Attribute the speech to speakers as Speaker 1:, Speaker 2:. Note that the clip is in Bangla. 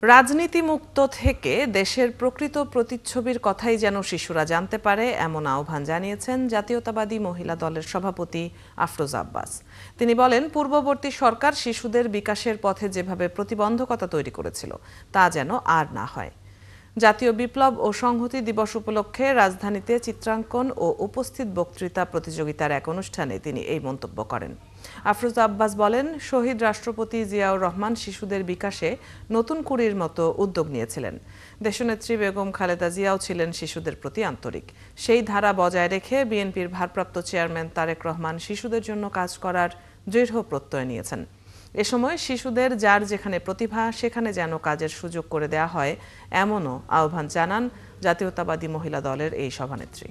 Speaker 1: রাজনীতিমুক্ত থেকে দেশের প্রকৃত প্রতিচ্ছবির কথাই যেন শিশুরা জানতে পারে, এমন আহ্বান জানিয়েছেন জাতীয়তাবাদী মহিলা দলের সভাপতি আফরোজা আব্বাস। তিনি বলেন, পূর্ববর্তী সরকার শিশুদের বিকাশের পথে যেভাবে প্রতিবন্ধকতা তৈরি করেছিল তা যেন আর না হয়। জাতীয় বিপ্লব ও সংহতি দিবস উপলক্ষে রাজধানীতে চিত্রাঙ্কন ও উপস্থিত বক্তৃতা প্রতিযোগিতার এক অনুষ্ঠানে তিনি এই মন্তব্য করেন। আফরোজা আব্বাস বলেন, শহীদ রাষ্ট্রপতি জিয়াউর রহমান শিশুদের বিকাশে নতুন কুঁড়ির মতো উদ্যোগ নিয়েছিলেন। দেশনেত্রী বেগম খালেদা জিয়াও ছিলেন শিশুদের প্রতি আন্তরিক। সেই ধারা বজায় রেখে বিএনপির ভারপ্রাপ্ত চেয়ারম্যান তারেক রহমান শিশুদের জন্য কাজ করার দৃঢ় প্রত্যয় নিয়েছেন। এ সময় শিশুদের যার যেখানে প্রতিভা সেখানে যেন কাজের সুযোগ করে দেয়া হয়, এমনও আহ্বান জানান জাতীয়তাবাদী মহিলা দলের এই সভানেত্রী।